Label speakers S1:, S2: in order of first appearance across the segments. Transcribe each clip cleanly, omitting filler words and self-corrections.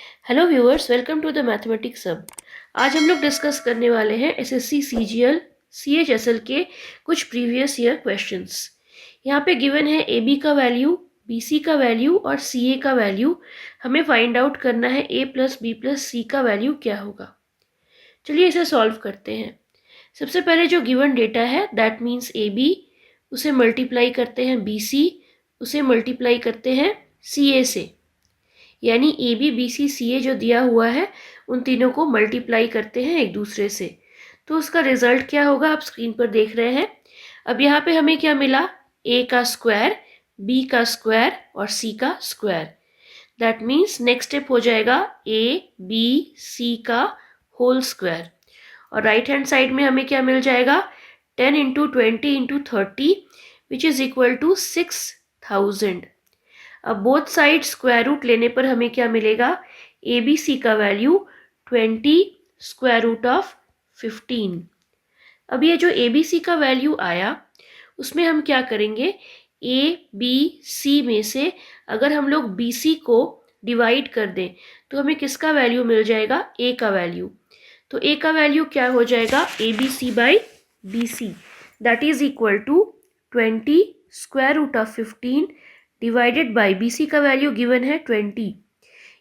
S1: Hello viewers, welcome to the mathematics सब। आज हम लोग डिस्कस करने वाले हैं एसएससी सीजीएल सीएचएसएल के कुछ प्रीवियस ईयर क्वेश्चंस। यहाँ पे गिवन है ए बी का वैल्यू, बी सी का वैल्यू और सी ए का वैल्यू। हमें फाइंड आउट करना है ए प्लस बी प्लस सी का वैल्यू क्या होगा। चलिए इसे सॉल्व करते हैं। सबसे पहले जो गिवन डेटा है दैट मीन्स ए बी, उसे मल्टीप्लाई करते हैं बी सी, उसे मल्टीप्लाई करते हैं सी ए से, यानी ए बी बी सी सी ए जो दिया हुआ है उन तीनों को मल्टीप्लाई करते हैं एक दूसरे से, तो उसका रिजल्ट क्या होगा आप स्क्रीन पर देख रहे हैं। अब यहाँ पे हमें क्या मिला, ए का स्क्वायर, बी का स्क्वायर और सी का square. That means next step हो जाएगा ए बी सी का होल स्क्वायर। और राइट हैंड साइड में हमें क्या मिल जाएगा, 10 into 20 into 30 which is equal to 6000। अब बोथ साइड स्क्वायर रूट लेने पर हमें क्या मिलेगा, ए बी सी का वैल्यू 20 स्क्वायर रूट ऑफ 15। अब ये जो ए बी सी का वैल्यू आया उसमें हम क्या करेंगे, ए बी सी में से अगर हम लोग बी सी को डिवाइड कर दें तो हमें किसका वैल्यू मिल जाएगा, ए का वैल्यू। तो ए का वैल्यू क्या हो जाएगा, A B C by B C, that is equal to 20 square root of 15 divided by B C का वैल्यू गिवन है 20,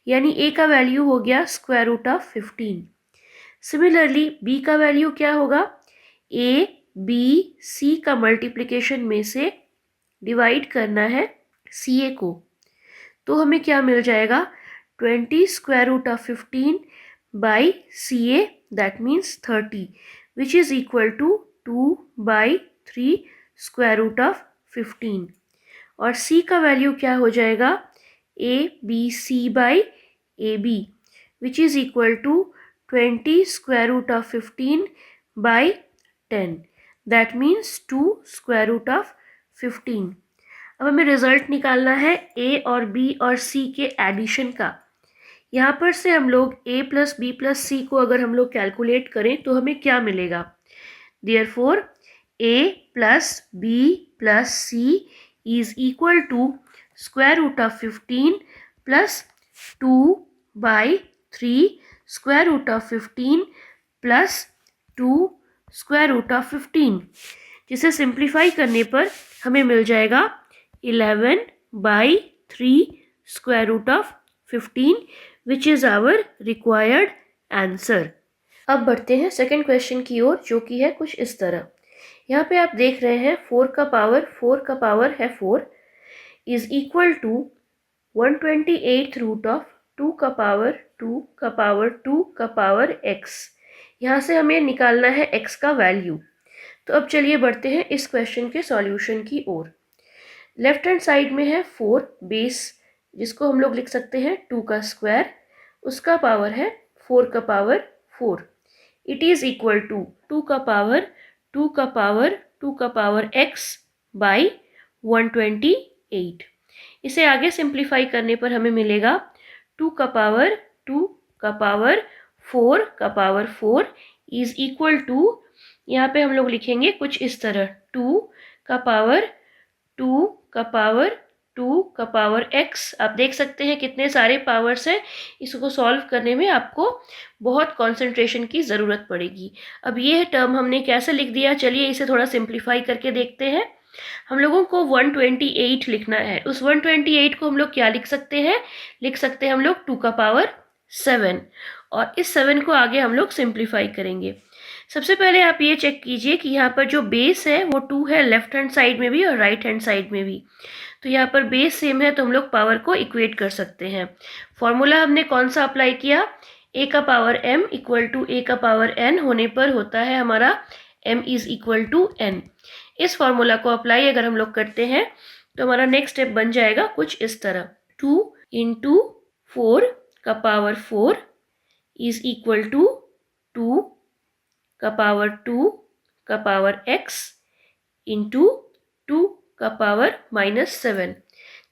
S1: यानी ए का वैल्यू हो गया square root of 15। Similarly B का वैल्यू क्या होगा, ए बी सी का मल्टीप्लिकेशन में से डिवाइड करना है सी ए को, तो हमें क्या मिल जाएगा, 20 square root of 15 by C A, that means 30, which is equal to 2/3 square root of 15। और c का वैल्यू क्या हो जाएगा, A B C by A B, which is equal to 20 square root of 15 by 10, that means 2 square root of 15। अब हमें result निकालना है a और b और c के एडिशन का। यहाँ पर से हम लोग a प्लस बी प्लस सी को अगर हम लोग कैलकुलेट करें तो हमें क्या मिलेगा, therefore a plus B plus C is equal to square root of 15 plus 2/3 square root of 15 plus 2 square root of 15, जिसे सिंप्लीफाई करने पर हमें मिल जाएगा 11/3 square root of 15 which is our required answer। अब बढ़ते हैं सेकेंड क्वेश्चन की ओर, जो कि है कुछ इस तरह। यहाँ पे आप देख रहे हैं 4 का पावर है 4 is equal to 128 root of 2 का पावर 2 का पावर 2 का पावर x। यहाँ से हमें निकालना है x का वैल्यू। तो अब चलिए बढ़ते हैं इस क्वेश्चन के सॉल्यूशन की ओर। लेफ्ट हैंड साइड में है 4 बेस, जिसको हम लोग लिख सकते हैं 2 का स्क्वायर, उसका पावर है 4 का power 4। It is equal to 2 का पावर 2 का पावर 2 का पावर x बाई 128। इसे आगे सिंप्लीफाई करने पर हमें मिलेगा 2 का पावर 2 का पावर 4 का पावर 4 इज इक्वल टू, यहाँ पे हम लोग लिखेंगे कुछ इस तरह, 2 का पावर 2 का पावर 2 का पावर x। आप देख सकते हैं कितने सारे पावर्स हैं, इसको सॉल्व करने में आपको बहुत कंसंट्रेशन की ज़रूरत पड़ेगी। अब ये टर्म हमने कैसे लिख दिया, चलिए इसे थोड़ा सिंप्लीफाई करके देखते हैं। हम लोगों को 128 लिखना है, उस 128 को हम लोग क्या लिख सकते हैं, लिख सकते हैं हम लोग 2 का पावर 7, और इस 7 को आगे हम लोग सिंप्लीफाई करेंगे। सबसे पहले आप ये चेक कीजिए कि यहाँ पर जो बेस है वो 2 है, लेफ्ट हैंड साइड में भी और राइट हैंड साइड में भी। तो यहाँ पर बेस सेम है तो हम लोग पावर को इक्वेट कर सकते हैं। फॉर्मूला हमने कौन सा अप्लाई किया, a का power m equal to a का पावर n होने पर होता है हमारा m is equal to n। इस फॉर्मूला को अप्लाई अगर हम लोग करते हैं तो हमारा नेक्स्ट स्टेप बन जाएगा कुछ इस तरह, 2 इंटू 4 का पावर 4 इज इक्वल टू 2 का पावर 2 का पावर x इंटू 2 का पावर -7।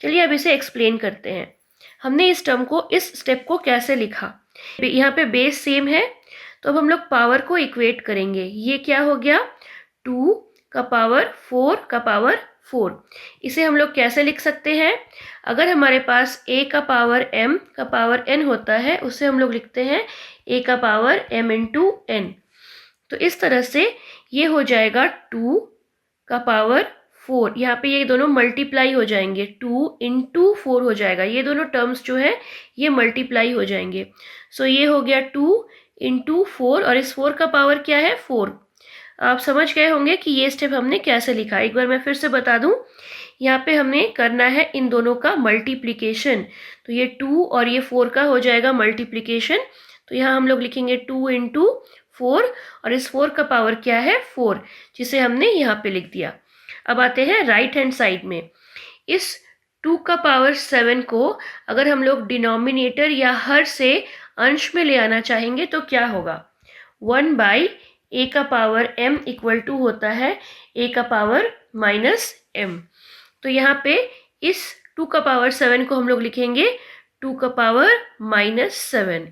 S1: चलिए अब इसे एक्सप्लेन करते हैं। हमने इस टर्म को, इस स्टेप को कैसे लिखा, यहाँ पे बेस सेम है तो अब हम लोग पावर को इक्वेट करेंगे। ये क्या हो गया, 2 का पावर 4 का पावर 4। इसे हम लोग कैसे लिख सकते हैं? अगर हमारे पास a का पावर m का पावर n होता है, उसे हम लोग लिखते हैं a का पावर m इंटू n। तो इस तरह से ये हो जाएगा 2 का पावर 4। यहाँ पे ये दोनों मल्टीप्लाई हो जाएंगे, 2 इंटू 4 हो जाएगा। ये दोनों टर्म्स जो है ये मल्टीप्लाई हो जाएंगे। सो ये हो गया 2 इंटू 4 और इस 4 का पावर क्या है? 4। आप समझ गए होंगे कि ये स्टेप हमने कैसे लिखा। एक बार मैं फिर से बता दूं, यहाँ पे हमने करना है इन दोनों का मल्टीप्लिकेशन। तो ये 2 और ये 4 का हो जाएगा मल्टीप्लिकेशन। तो यहाँ हम लोग लिखेंगे 2 इंटू 4 और इस 4 का पावर क्या है? 4, जिसे हमने यहाँ पे लिख दिया। अब आते हैं राइट हैंड साइड में। इस 2 का पावर 7 को अगर हम लोग डिनोमिनेटर या हर से अंश में ले आना चाहेंगे तो क्या होगा? 1 बाई a का पावर m इक्वल टू होता है a का पावर माइनस m। तो यहाँ पे इस 2 का पावर 7 को हम लोग लिखेंगे 2 का पावर माइनस 7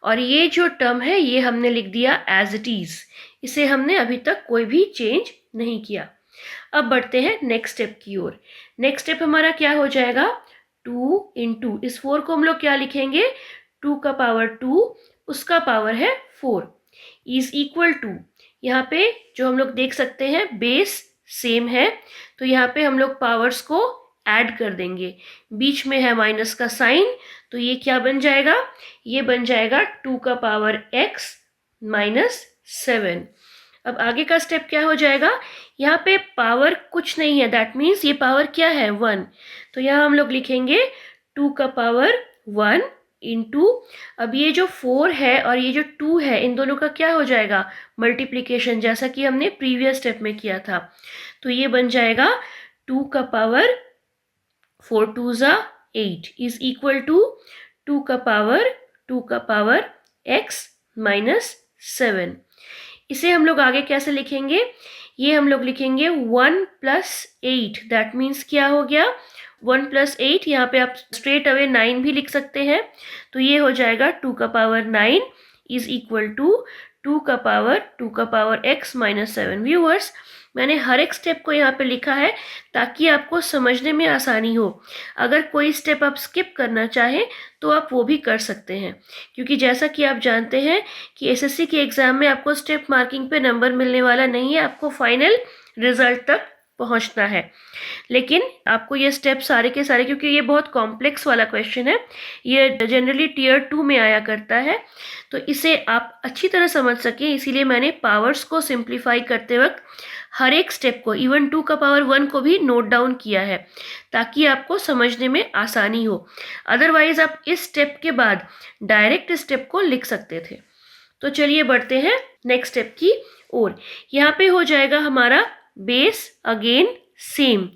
S1: और ये जो टर्म है ये हमने लिख दिया एज इट इज। इसे हमने अभी तक कोई भी चेंज नहीं किया। अब बढ़ते हैं नेक्स्ट स्टेप की ओर। नेक्स्ट स्टेप हमारा क्या हो जाएगा? 2 इंटू इस 4 को हम लोग क्या लिखेंगे? 2 का पावर 2, उसका पावर है 4 इज इक्वल टू, यहाँ पे जो हम लोग देख सकते हैं बेस सेम है, तो यहाँ पे हम लोग पावर्स को ऐड कर देंगे। बीच में है माइनस का साइन, तो ये क्या बन जाएगा? ये बन जाएगा 2 का पावर x माइनस 7। अब आगे का स्टेप क्या हो जाएगा? यहाँ पे पावर कुछ नहीं है, दैट मीन्स ये पावर क्या है? 1। तो यहाँ हम लोग लिखेंगे 2 का पावर 1 इंटू, अब ये जो 4 है और ये जो 2 है, इन दोनों का क्या हो जाएगा? मल्टीप्लिकेशन, जैसा कि हमने प्रीवियस स्टेप में किया था। तो ये बन जाएगा 2 का पावर 4 2 ज़ा 8 इज इक्वल टू 2 का पावर x माइनस 7। इसे हम लोग आगे कैसे लिखेंगे? ये हम लोग लिखेंगे 1 प्लस 8, दैट मीन्स क्या हो गया? 1 प्लस 8, यहाँ पे आप स्ट्रेट अवे 9 भी लिख सकते हैं। तो ये हो जाएगा 2 का पावर 9 इज इक्वल टू 2 का पावर x माइनस 7। व्यूअर्स, मैंने हर एक स्टेप को यहाँ पे लिखा है ताकि आपको समझने में आसानी हो। अगर कोई स्टेप आप स्किप करना चाहें तो आप वो भी कर सकते हैं, क्योंकि जैसा कि आप जानते हैं कि एसएससी के एग्ज़ाम में आपको स्टेप मार्किंग पे नंबर मिलने वाला नहीं है, आपको फाइनल रिजल्ट तक पहुंचना है। लेकिन आपको ये स्टेप सारे के सारे, क्योंकि ये बहुत कॉम्प्लेक्स वाला क्वेश्चन है, ये जनरली टियर 2 में आया करता है, तो इसे आप अच्छी तरह समझ सकें इसीलिए मैंने पावर्स को सिंप्लीफाई करते वक्त हर एक स्टेप को, इवन 2 का पावर 1 को भी नोट डाउन किया है ताकि आपको समझने में आसानी हो। अदरवाइज आप इस स्टेप के बाद डायरेक्ट स्टेप को लिख सकते थे। तो चलिए बढ़ते हैं नेक्स्ट स्टेप की ओर। यहाँ पे हो जाएगा हमारा बेस अगेन सेम,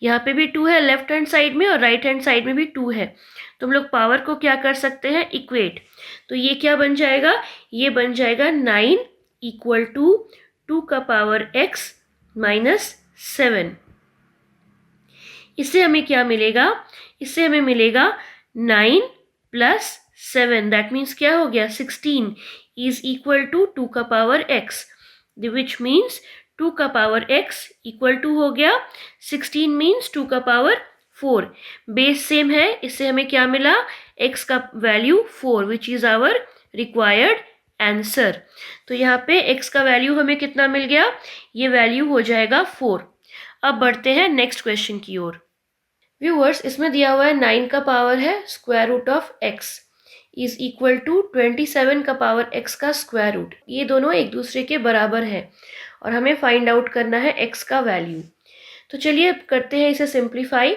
S1: यहाँ पे भी 2 है लेफ्ट हैंड साइड में और राइट हैंड साइड में भी 2 है, तो हम लोग पावर को क्या कर सकते हैं? इक्वेट। तो ये क्या बन जाएगा? ये बन जाएगा 9 इक्वल टू 2 का पावर x माइनस 7। इससे हमें क्या मिलेगा? इससे हमें मिलेगा 9 प्लस 7, दैट मीन्स क्या हो गया? 16 इज इक्वल टू 2 का पावर x, विच मीन्स 2 का पावर x इक्वल टू हो गया 16 मीन्स 2 का पावर 4। बेस सेम है, इससे हमें क्या मिला? x का value 4 which is our required answer. तो यहाँ पे x का वैल्यू हमें कितना मिल गया? ये वैल्यू हो जाएगा 4। अब बढ़ते हैं नेक्स्ट क्वेश्चन की ओर। व्यूअर्स, इसमें दिया हुआ है 9 का पावर है square root of x is equal to 27 का पावर x का स्क्वायर रूट। ये दोनों एक दूसरे के बराबर है और हमें फाइंड आउट करना है x का वैल्यू। तो चलिए अब करते हैं इसे सिंप्लीफाई।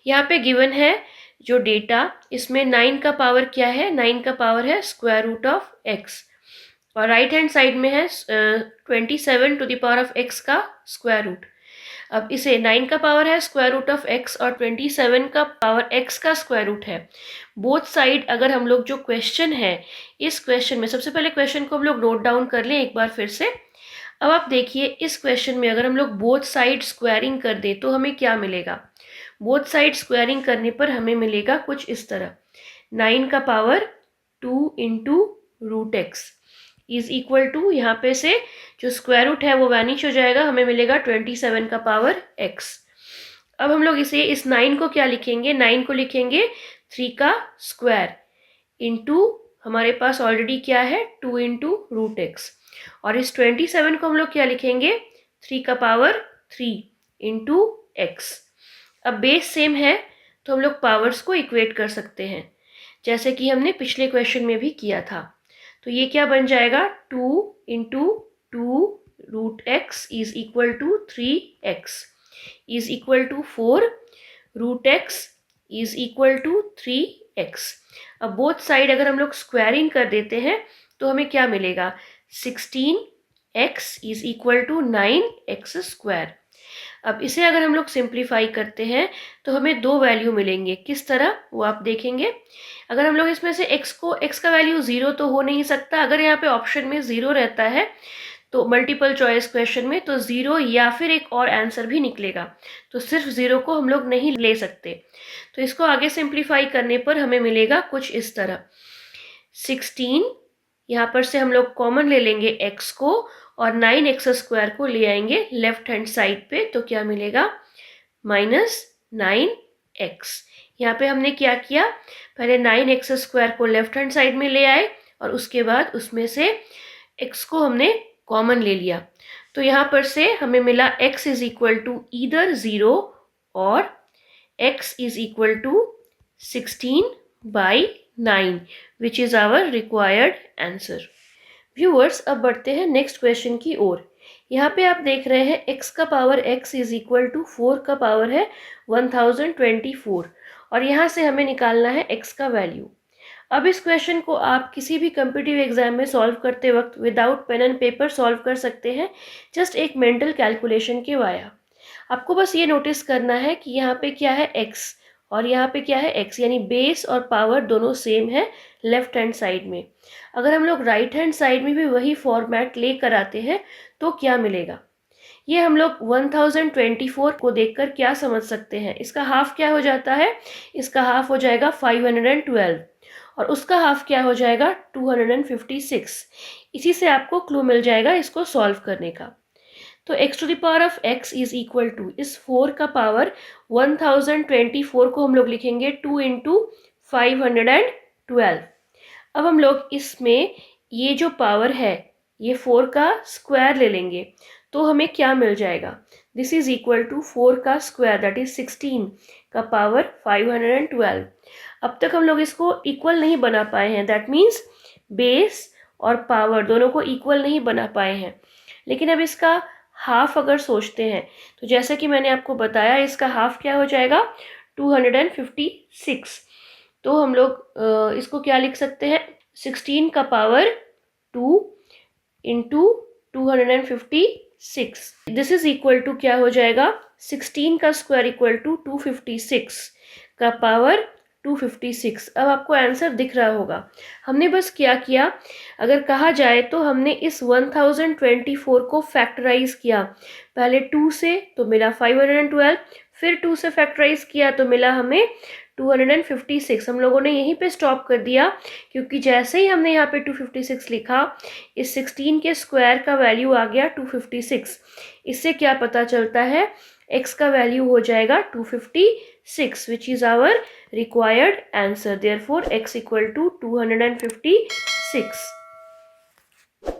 S1: यहाँ पे गिवन है जो डेटा, इसमें 9 का पावर क्या है? 9 का पावर है स्क्वायर रूट ऑफ x और राइट हैंड साइड में है 27 to the power of x का स्क्वायर रूट। अब इसे 9 का पावर है स्क्वायर रूट ऑफ x और 27 का पावर x का स्क्वायर रूट है। बोथ साइड अगर हम लोग जो क्वेश्चन है, इस क्वेश्चन में सबसे पहले क्वेश्चन को हम लोग नोट डाउन कर लें एक बार फिर से। अब आप देखिए इस क्वेश्चन में अगर हम लोग बोथ साइड स्क्वायरिंग कर दें तो हमें क्या मिलेगा? बोथ साइड स्क्वायरिंग करने पर हमें मिलेगा कुछ इस तरह, 9 का power 2 into root x is equal to, यहाँ पे से जो स्क्वायर रूट है वो वैनिश हो जाएगा, हमें मिलेगा 27 का पावर x। अब हम लोग इस 9 को क्या लिखेंगे, 9 को लिखेंगे 3 का स्क्वायर इंटू हमारे पास ऑलरेडी क्या है 2 इंटू रूट एक्स, और इस 27 को हम लोग क्या लिखेंगे 3 का पावर 3 इंटू एक्स। अब बेस सेम है तो हम लोग पावर्स को इक्वेट कर सकते हैं जैसे कि हमने पिछले क्वेश्चन में भी किया था। तो ये क्या बन जाएगा 2 into 2 root x is equal to 3x is equal to 4 root x is equal to 3x। अब बोथ साइड अगर हम लोग स्क्वायरिंग कर देते हैं तो हमें क्या मिलेगा 16x is equal to 9x square. अब इसे अगर हम लोग सिंप्लीफाई करते हैं तो हमें दो वैल्यू मिलेंगे, किस तरह वो आप देखेंगे। अगर हम लोग इसमें से x का वैल्यू 0 तो हो नहीं सकता, अगर यहाँ पे ऑप्शन में 0 रहता है तो मल्टीपल चॉइस क्वेश्चन में तो 0 या फिर एक और आंसर भी निकलेगा, तो सिर्फ 0 को हम लोग नहीं ले सकते। तो इसको आगे सिंप्लीफाई करने पर हमें मिलेगा कुछ इस तरह 16, यहाँ पर से हम लोग कॉमन ले लेंगे x को और 9x स्क्वायर को ले आएंगे लेफ्ट हैंड साइड पे, तो क्या मिलेगा -9x। यहाँ पे हमने क्या किया, पहले 9x स्क्वायर को लेफ्ट हैंड साइड में ले आए और उसके बाद उसमें से x को हमने कॉमन ले लिया। तो यहाँ पर से हमें मिला x is equal to either 0 और x is equal to 16/9 which is our required answer. Viewers, अब बढ़ते हैं नेक्स्ट क्वेश्चन की ओर। यहाँ पे आप देख रहे हैं x का power x is equal to 4 का पावर है 1024 और यहाँ से हमें निकालना है x का वैल्यू। अब इस क्वेश्चन को आप किसी भी कम्पिटिटिव एग्जाम में सॉल्व करते वक्त without pen and paper solve कर सकते हैं, जस्ट एक मेंटल कैलकुलेशन के वाया। आपको बस ये नोटिस करना है कि यहाँ पे क्या है x और यहाँ पे क्या है x, यानी बेस और पावर दोनों सेम है लेफ्ट हैंड साइड में। अगर हम लोग राइट हैंड साइड में भी वही फॉर्मेट लेकर आते हैं तो क्या मिलेगा, ये हम लोग 1024 को देखकर क्या समझ सकते हैं, इसका हाफ क्या हो जाता है, इसका हाफ हो जाएगा 512 और उसका हाफ क्या हो जाएगा 256। इसी से आपको क्लू मिल जाएगा इसको सॉल्व करने का। तो x to the power of x is equal to इस 4 का पावर 1024 को हम लोग लिखेंगे 2 इंटू 512। अब हम लोग इसमें ये जो पावर है ये 4 का स्क्वायर ले लेंगे तो हमें क्या मिल जाएगा, दिस इज इक्वल टू 4 का स्क्वायर दैट इज 16 का पावर 512। अब तक हम लोग इसको इक्वल नहीं बना पाए हैं, दैट मीन्स बेस और पावर दोनों को इक्वल नहीं बना पाए हैं। लेकिन अब इसका हाफ अगर सोचते हैं तो जैसे कि मैंने आपको बताया इसका हाफ क्या हो जाएगा 256। तो हम लोग इसको क्या लिख सकते हैं 16 का power 2 into 256, this is equal to क्या हो जाएगा 16 का स्क्वायर इक्वल टू 256 का पावर 256। अब आपको आंसर दिख रहा होगा। हमने बस क्या किया, अगर कहा जाए तो हमने इस 1024 को फैक्टराइज किया, पहले 2 से तो मिला 512, फिर 2 से फैक्टराइज किया तो मिला हमें 256। हम लोगों ने यहीं पे स्टॉप कर दिया क्योंकि जैसे ही हमने यहाँ पे 256 लिखा इस 16 के स्क्वायर का वैल्यू आ गया 256। इससे क्या पता चलता है x का वैल्यू हो जाएगा 256 which is our required answer, therefore x equal to 256।